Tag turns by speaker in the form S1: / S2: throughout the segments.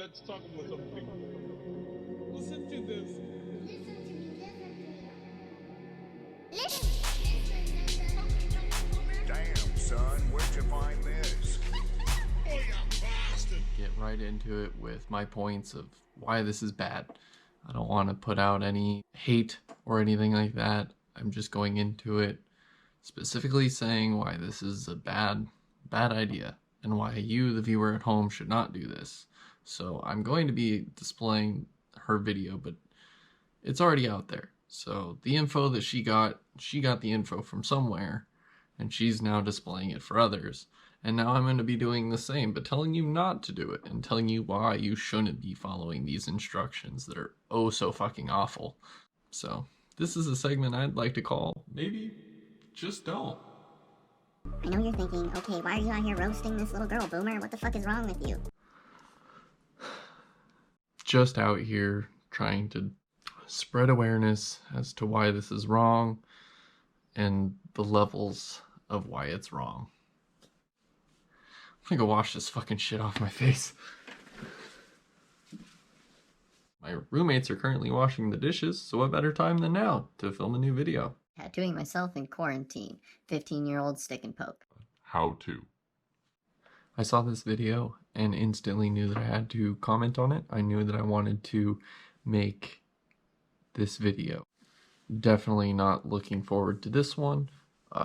S1: Let's talk about something. Listen to this. Listen to me, listen to me.
S2: Damn, son, where'd you find this?
S1: Oh, you bastard.
S3: Get right into it with my points of why this is bad. I don't want to put out any hate or anything like that. I'm just going into it specifically saying why this is a bad idea and why you, the viewer at home, should not do this. So I'm going to be displaying her video, but it's already out there. So the info that she got the info from somewhere, and she's now displaying it for others. And now I'm going to be doing the same, but telling you not to do it and telling you why you shouldn't be following these instructions that are oh so fucking awful. So this is a segment I'd like to call Maybe Just Don't.
S4: I know you're thinking, okay, why are you out here roasting this little girl, Boomer? What the fuck is wrong with you?
S3: Just out here trying to spread awareness as to why this is wrong and the levels of why it's wrong. I'm gonna go wash this fucking shit off my face. My roommates are currently washing the dishes, so what better time than now to film a new video?
S4: Tattooing myself in quarantine. 15-year-old stick and poke.
S1: How to.
S3: I saw this video and instantly knew that I had to comment on it. I knew that I wanted to make this video. Definitely not looking forward to this one.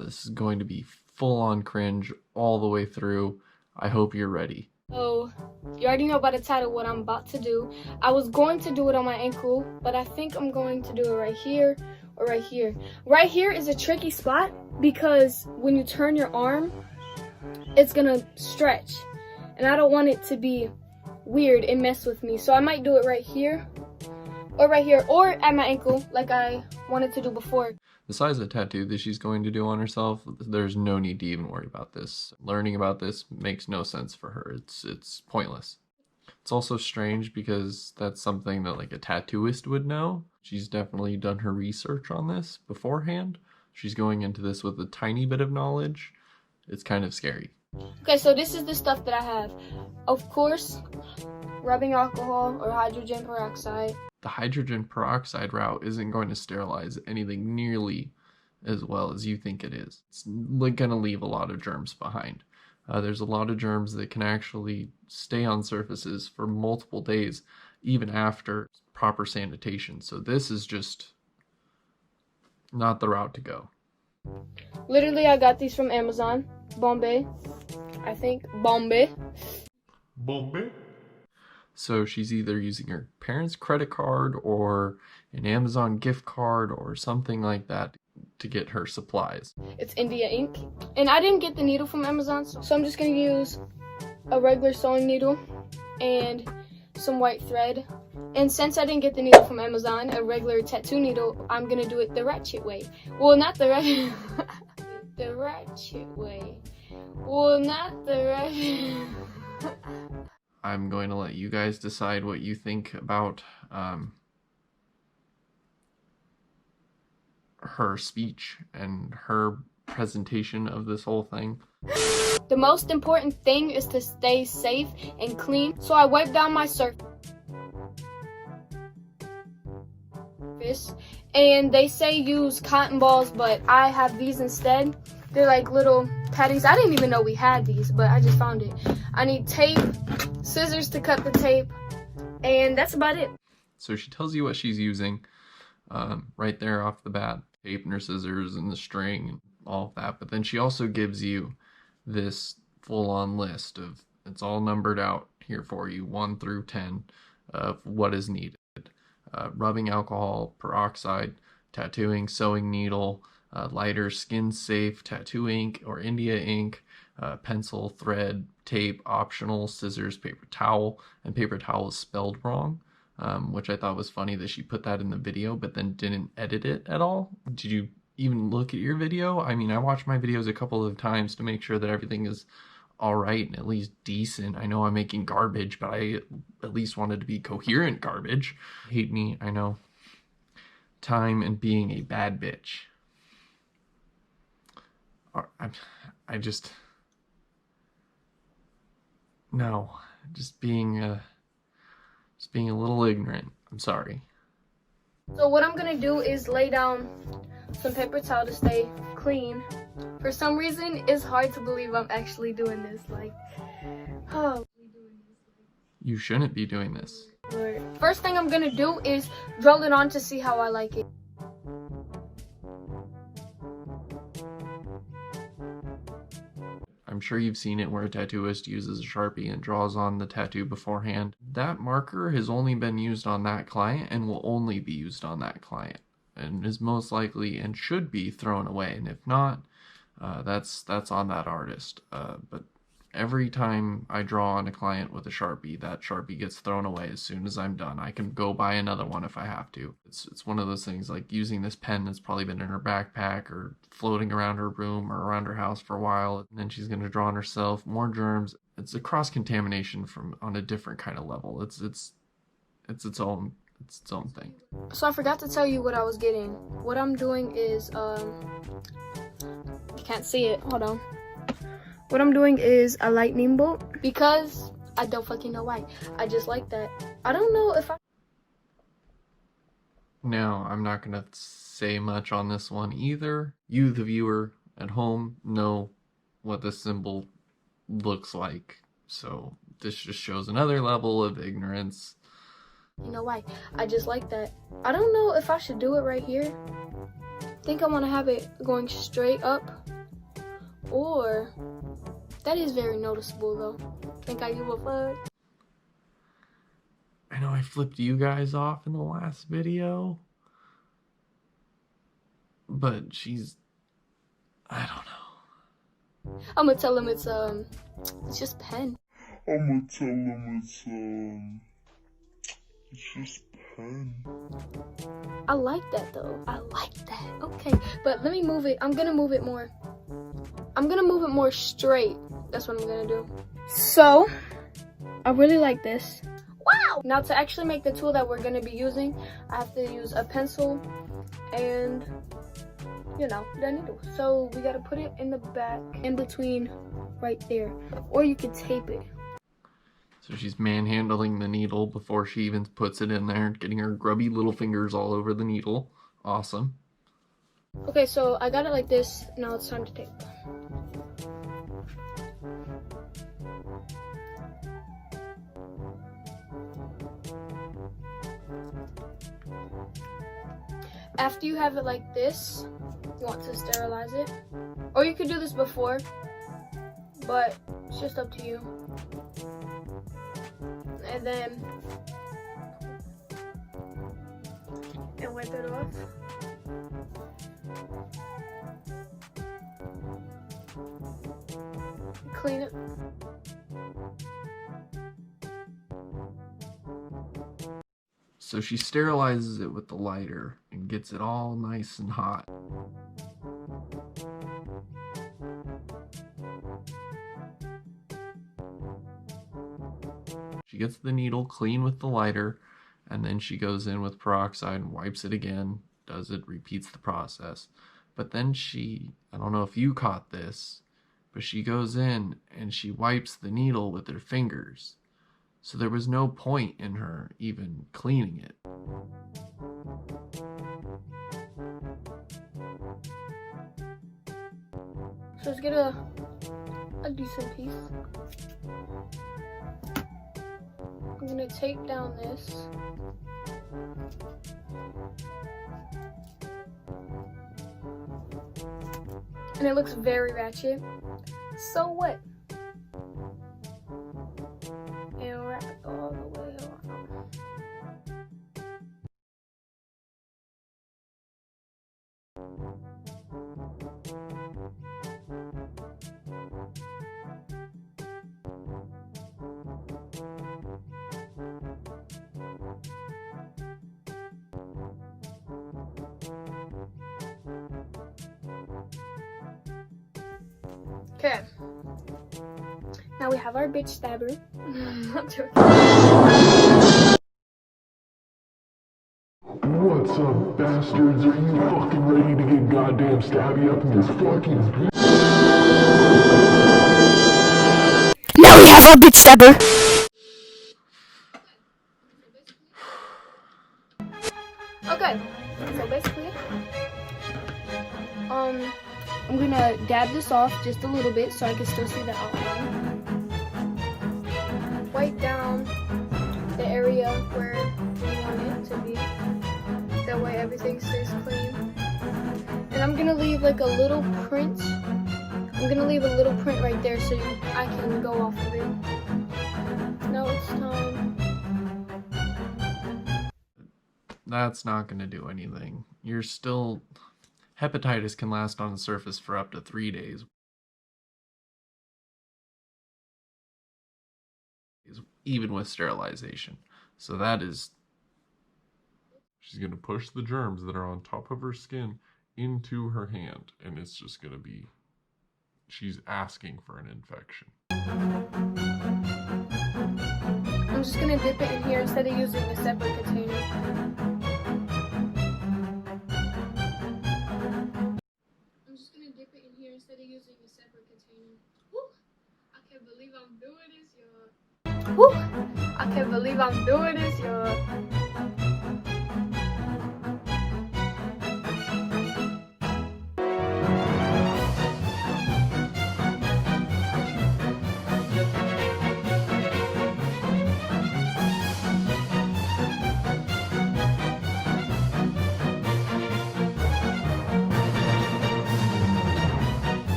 S3: This is going to be full-on cringe all the way through. I hope you're ready.
S5: So, you already know by the title what I'm about to do. I was going to do it on my ankle, but I think I'm going to do it right here or right here. Right here is a tricky spot because when you turn your arm, it's gonna stretch. And I don't want it to be weird and mess with me. So I might do it right here or at my ankle like I wanted to do before.
S3: The size of the tattoo that she's going to do on herself, there's no need to even worry about this. Learning about this makes no sense for her. It's pointless. It's also strange because that's something that like a tattooist would know. She's definitely done her research on this beforehand. She's going into this with a tiny bit of knowledge. It's kind of scary.
S5: Okay, so this is the stuff that I have. Of course, rubbing alcohol or hydrogen peroxide.
S3: The hydrogen peroxide route isn't going to sterilize anything nearly as well as you think it is. It's going to leave a lot of germs behind. There's a lot of germs that can actually stay on surfaces for multiple days, even after proper sanitation. So this is just not the route to go.
S5: Literally, I got these from Amazon. Bombay. I think. Bombay.
S1: Bombay?
S3: So she's either using her parents' credit card or an Amazon gift card or something like that to get her supplies.
S5: It's India ink. And I didn't get the needle from Amazon, so I'm just going to use a regular sewing needle and some white thread. And since I didn't get the needle from Amazon, a regular tattoo needle, I'm going to do it the ratchet way. Well, not the ratchet... the ratchet way. Well, not the ratchet...
S3: I'm going to let you guys decide what you think about her speech and her presentation of this whole thing.
S5: The most important thing is to stay safe and clean. So I wipe down my surface. And they say use cotton balls, but I have these instead. They're like little patties. I didn't even know we had these, but I just found it. I need tape, scissors to cut the tape, and that's about it.
S3: So she tells you what she's using right there off the bat. Tape and her scissors and the string and all of that. But then she also gives you this full-on list of, it's all numbered out here for you, 1 through 10, of what is needed. Rubbing alcohol, peroxide, tattooing, sewing needle, lighter, skin-safe, tattoo ink or India ink, pencil, thread, tape, optional, scissors, paper towel, and paper towel is spelled wrong, which I thought was funny that she put that in the video but then didn't edit it at all. Did you even look at your video? I mean, I watched my videos a couple of times to make sure that everything is all right and at least decent. I know I'm making garbage, but I at least wanted to be coherent garbage. Hate me, I know. Time and being a bad bitch. I just... No. Just being a Just being a little ignorant. I'm sorry.
S5: So what I'm gonna do is lay down some paper towel to stay clean. For some reason, it's hard to believe I'm actually doing this. Like, oh.
S3: You shouldn't be doing this.
S5: Lord. First thing I'm gonna do is drill it on to see how I like it.
S3: I'm sure you've seen it where a tattooist uses a Sharpie and draws on the tattoo beforehand. That marker has only been used on that client and will only be used on that client, and is most likely and should be thrown away. And if not, that's on that artist. But every time I draw on a client with a Sharpie, that Sharpie gets thrown away as soon as I'm done. I can go buy another one if I have to. It's one of those things, like using this pen that's probably been in her backpack or floating around her room or around her house for a while, and then she's going to draw on herself, more germs. It's a cross-contamination from on a different kind of level. It's its own thing.
S5: So I forgot to tell you what I was getting. What I'm doing is, you can't see it, hold on. What I'm doing is a lightning bolt, because I don't fucking know why. I just like that. I don't know if I...
S3: Now, I'm not going to say much on this one either. You, the viewer at home, know what this symbol looks like. So this just shows another level of ignorance.
S5: You know why? I just like that. I don't know if I should do it right here. I think I want to have it going straight up. Or... that is very noticeable though. Think I give a fuck?
S3: I know I flipped you guys off in the last video, but she's... I don't know.
S5: I'm gonna tell him it's just pen.
S1: I'm gonna tell him it's just pen.
S5: I like that though. I like that. Okay, but let me move it. I'm gonna move it more. I'm gonna move it more straight. That's what I'm gonna do. So, I really like this. Wow! Now to actually make the tool that we're gonna be using, I have to use a pencil and, you know, the needle. So we gotta put it in the back, in between, right there. Or you could tape it.
S3: So she's manhandling the needle before she even puts it in there, getting her grubby little fingers all over the needle. Awesome.
S5: Okay, so I got it like this. Now it's time to tape. After you have it like this, you want to sterilize it. Or you could do this before, but it's just up to you. And then and wipe it off. Clean it.
S3: So she sterilizes it with the lighter and gets it all nice and hot. She gets the needle clean with the lighter, and then she goes in with peroxide and wipes it again, does it, repeats the process. But then she, I don't know if you caught this, but she goes in and she wipes the needle with her fingers. So there was no point in her even cleaning it.
S5: So let's get a decent piece. I'm gonna tape down this. And it looks very ratchet. So what? And wrap it all the way around. Okay. Now we have our bitch stabber. I'm joking.
S6: What's up, bastards? Are you fucking ready to get goddamn stabby up in this fucking bitch?
S5: Now we have our bitch stabber. Okay, so basically, I'm gonna dab this off just a little bit so I can still see the outline. Wipe down the area where you want it to be. That way everything stays clean. And I'm gonna leave like a little print. I'm gonna leave a little print right there so I can go off of it. Now it's time.
S3: That's not going to do anything. You're still... Hepatitis can last on the surface for up to 3 days. Even with sterilization. So that is... She's going to push the germs that are on top of her skin into her hand. And it's just going to be... She's asking for an infection.
S5: I'm just gonna dip it in here instead of using a separate container. I'm just gonna dip it in here instead of using a separate container. Woo! I can't believe I'm doing this, y'all. Woo! I can't believe I'm doing this, y'all.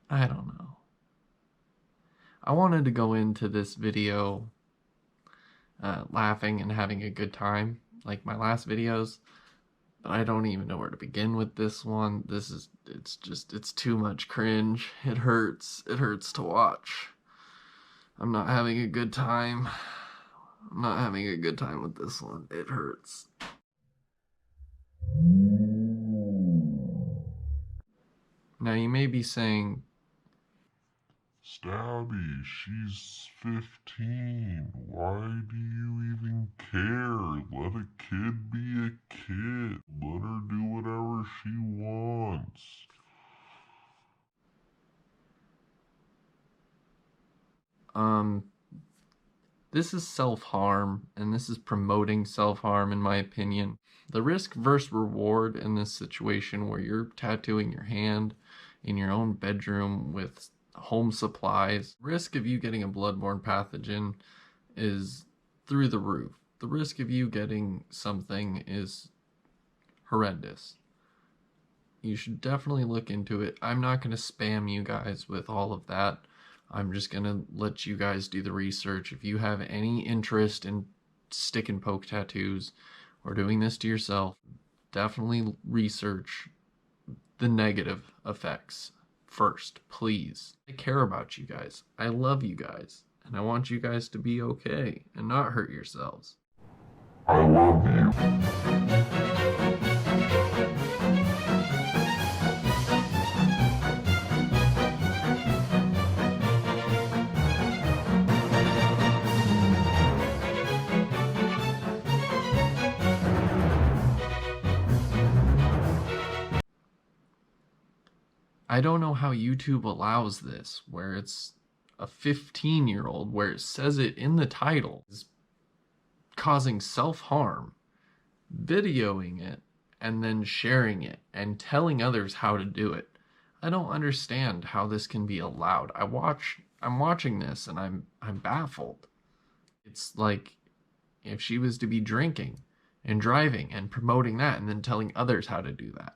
S3: I don't know. I wanted to go into this video laughing and having a good time, like my last videos, but I don't even know where to begin with this one. It's too much cringe. It hurts to watch. I'm not having a good time. I'm not having a good time with this one. It hurts. Now you may be saying,
S6: Stabby, she's 15. Why do you even care? Let a kid be a kid. Let her do whatever she wants.
S3: this is self-harm, and this is promoting self-harm in my opinion. The risk versus reward in this situation where you're tattooing your hand in your own bedroom with home supplies, risk of you getting a bloodborne pathogen is through the roof. The risk of you getting something is horrendous. You should definitely look into it. I'm not going to spam you guys with all of that. I'm just going to let you guys do the research. If you have any interest in stick and poke tattoos or doing this to yourself, definitely research the negative effects first, please. I care about you guys. I love you guys. And I want you guys to be okay and not hurt yourselves.
S6: I love you.
S3: I don't know how YouTube allows this, where it's a 15-year-old, where it says it in the title, is causing self-harm, videoing it, and then sharing it, and telling others how to do it. I don't understand how this can be allowed. I'm watching this, and I'm baffled. It's like if she was to be drinking and driving and promoting that, and then telling others how to do that.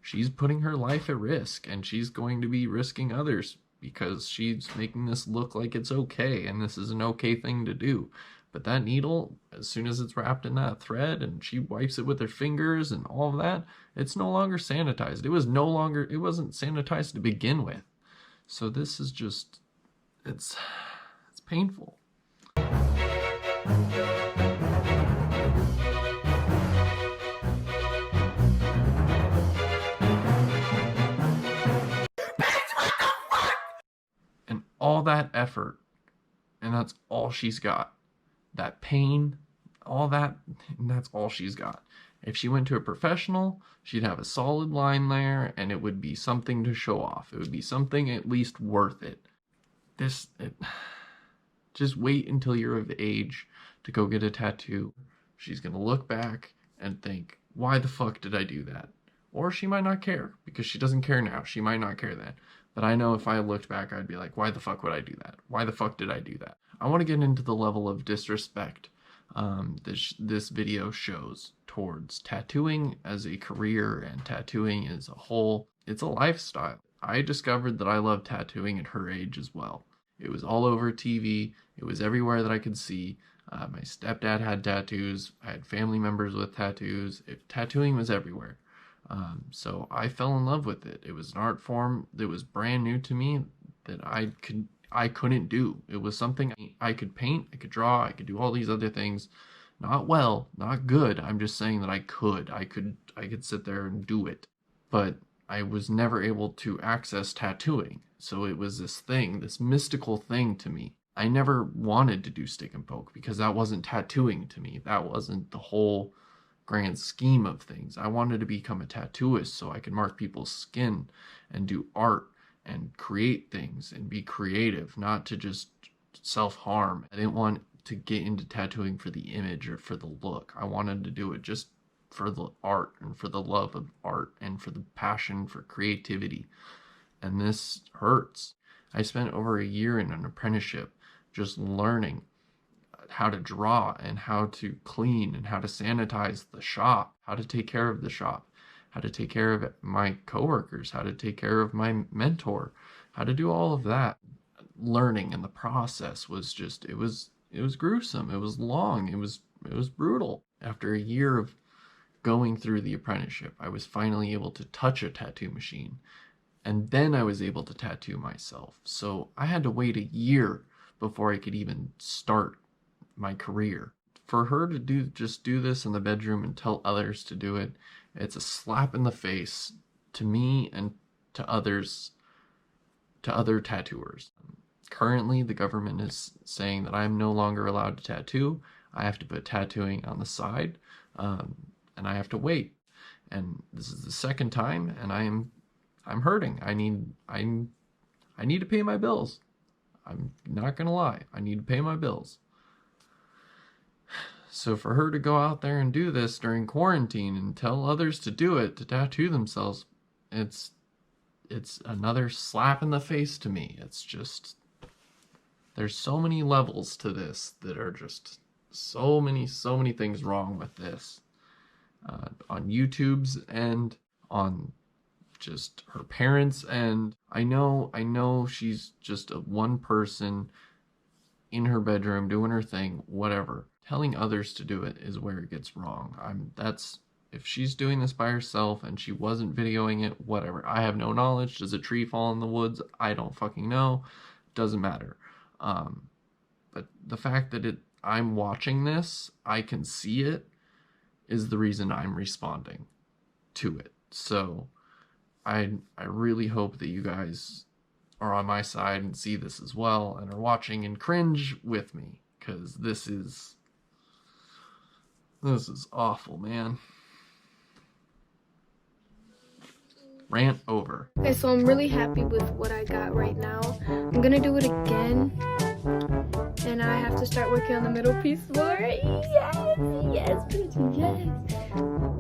S3: She's putting her life at risk, and she's going to be risking others because she's making this look like it's okay, and this is an okay thing to do. But that needle, as soon as it's wrapped in that thread and she wipes it with her fingers and all of that, it's no longer sanitized. It wasn't sanitized to begin with. So this is just, it's painful. And all that effort, and that's all she's got. That pain, all that, and that's all she's got. If she went to a professional, she'd have a solid line there, and it would be something to show off. It would be something at least worth it. Just wait until you're of age to go get a tattoo. She's going to look back and think, why the fuck did I do that? Or she might not care, because she doesn't care now. She might not care then. But I know if I looked back, I'd be like, why the fuck would I do that? Why the fuck did I do that? I want to get into the level of disrespect this video shows towards tattooing as a career and tattooing as a whole. It's a lifestyle. I discovered that I love tattooing at her age as well. It was all over TV. It was everywhere that I could see. My stepdad had tattoos. I had family members with tattoos. Tattooing was everywhere. So I fell in love with it. It was an art form that was brand new to me that I couldn't do. It was something I could paint, I could draw, I could do all these other things. Not well, not good. I'm just saying that I could sit there and do it. But I was never able to access tattooing. So it was this thing, this mystical thing to me. I never wanted to do stick and poke because that wasn't tattooing to me. That wasn't the whole grand scheme of things. I wanted to become a tattooist so I could mark people's skin and do art and create things and be creative, not to just self-harm. I didn't want to get into tattooing for the image or for the look. I wanted to do it just for the art and for the love of art and for the passion for creativity. And this hurts. I spent over a year in an apprenticeship just learning how to draw and how to clean and how to sanitize the shop, how to take care of the shop, how to take care of my coworkers, how to take care of my mentor, how to do all of that. Learning and the process was just, it was gruesome. It was long. It was brutal. After a year of going through the apprenticeship, I was finally able to touch a tattoo machine. And then I was able to tattoo myself. So I had to wait a year before I could even start my career. For her to do this in the bedroom and tell others to do it, it's a slap in the face to me and to others, to other tattooers. Currently, the government is saying that I'm no longer allowed to tattoo. I have to put tattooing on the side, and I have to wait. And this is the second time, and I'm hurting. I need to pay my bills. I'm not gonna lie. I need to pay my bills. So for her to go out there and do this during quarantine and tell others to do it, to tattoo themselves, it's another slap in the face to me. It's just, there's so many levels to this that are just so many things wrong with this. On YouTube's end, on just her parents' end. I know she's just a one person in her bedroom doing her thing, whatever. Telling others to do it is where it gets wrong. If she's doing this by herself and she wasn't videoing it, whatever. I have no knowledge. Does a tree fall in the woods? I don't fucking know. Doesn't matter. But the fact that I'm watching this, I can see it, is the reason I'm responding to it. So I really hope that you guys are on my side and see this as well and are watching and cringe with me, because this is awful, man. Rant over.
S5: Okay, so I'm really happy with what I got right now. I'm gonna do it again. And I have to start working on the middle piece more. Yes, bitch, yes.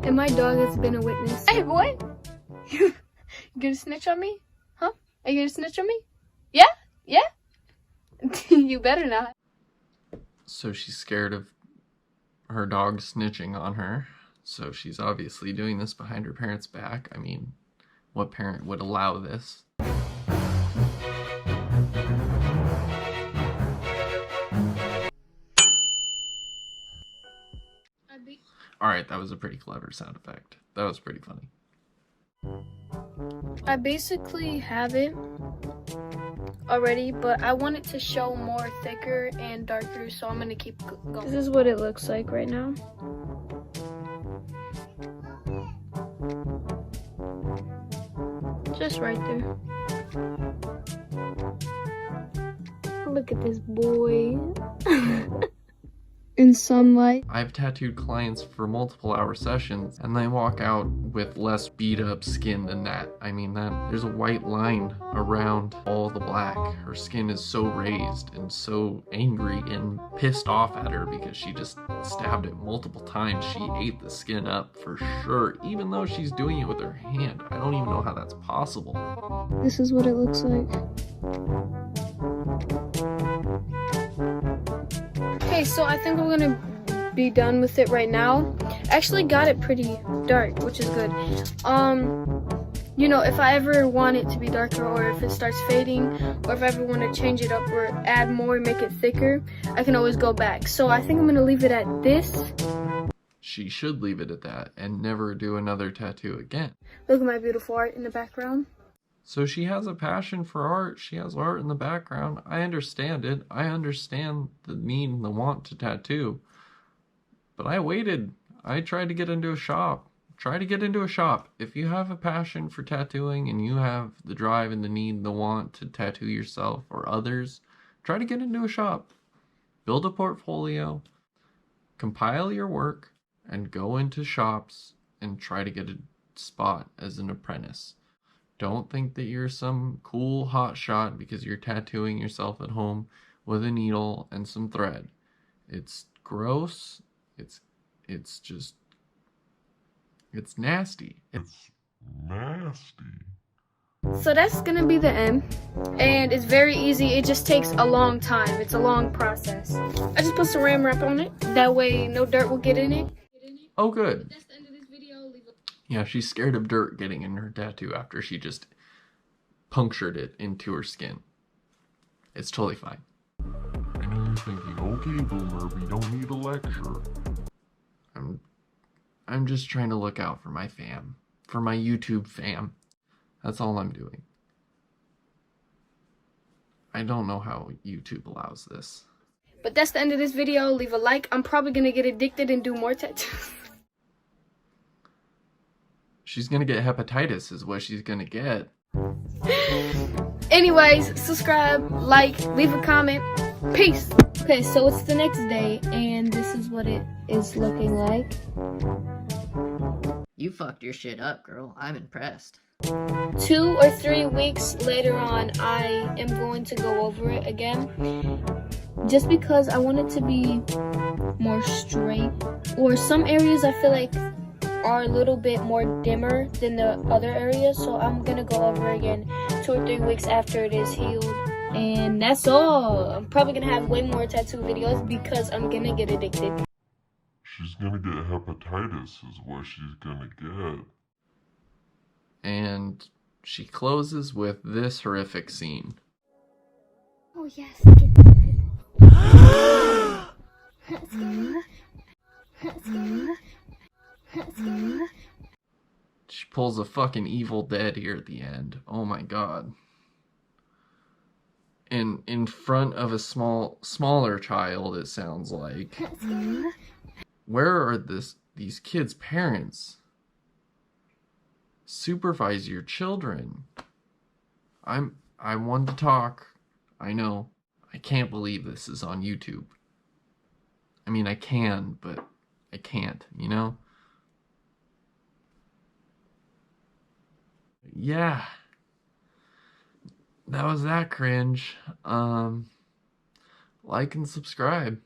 S5: And my dog has been a witness. Hey, boy. You gonna snitch on me? Huh? Are you gonna snitch on me? Yeah? Yeah? You better not.
S3: So she's scared of her dog snitching on her. So she's obviously doing this behind her parents' back. I mean, what parent would allow this? Alright, that was a pretty clever sound effect. That was pretty funny.
S5: I basically have it already, but I want it to show more thicker and darker, so I'm gonna keep going. This is what it looks like right now. Just right there. Look at this boy. And in sunlight.
S3: I've tattooed clients for multiple hour sessions and they walk out with less beat up skin than that. I mean, there's a white line around all the black. Her skin is so raised and so angry and pissed off at her because she just stabbed it multiple times. She ate the skin up for sure, even though she's doing it with her hand. I don't even know how that's possible.
S5: This is what it looks like. Okay, so I think we're gonna be done with it right now. Actually got it pretty dark, which is good. You know, if I ever want it to be darker, or if it starts fading, or if I ever want to change it up or add more, make it thicker, I can always go back. So I think I'm gonna leave it at this.
S3: She should leave it at that and never do another tattoo again.
S5: Look at my beautiful art in the background.
S3: So she has a passion for art. She has art in the background. I understand it. I understand the need and the want to tattoo. But I waited. I tried to get into a shop. Try to get into a shop. If you have a passion for tattooing and you have the drive and the need and the want to tattoo yourself or others, try to get into a shop. Build a portfolio. Compile your work and go into shops and try to get a spot as an apprentice. Don't think that you're some cool hot shot because you're tattooing yourself at home with a needle and some thread. It's gross. It's nasty.
S6: It's nasty.
S5: So that's gonna be the end, and it's very easy. It just takes a long time. It's a long process. I just put saran wrap on it. That way no dirt will get in it.
S3: Oh, good.
S5: That's the end of this video.
S3: Yeah, she's scared of dirt getting in her tattoo after she just punctured it into her skin. It's totally fine.
S6: I know you're thinking, okay, Boomer, we don't need a lecture.
S3: I'm just trying to look out for my fam. For my YouTube fam. That's all I'm doing. I don't know how YouTube allows this.
S5: But that's the end of this video. Leave a like. I'm probably gonna get addicted and do more tattoos.
S3: She's gonna get hepatitis is what she's gonna get.
S5: Anyways, subscribe, like, leave a comment. Peace. Okay, so it's the next day, and this is what it is looking like.
S7: You fucked your shit up, girl. I'm impressed.
S5: 2 or 3 weeks later on, I am going to go over it again. Just because I want it to be more straight. Or some areas I feel like are a little bit more dimmer than the other areas. So I'm gonna go over again 2 or 3 weeks after it is healed. And that's all. I'm probably gonna have way more tattoo videos because I'm gonna get addicted.
S6: She's gonna get hepatitis is what she's gonna get.
S3: And she closes with this horrific scene.
S4: Oh yes, get that eyeball. That's scary. That's scary. That's scary.
S3: She pulls a fucking Evil Dead here at the end. Oh my god. In front of a smaller child, it sounds like.
S4: That's scary.
S3: Where are these kids' parents? Supervise your children. I want to talk. I know. I can't believe this is on YouTube. I mean, I can, but I can't, you know? Yeah. That was that cringe. Like and subscribe.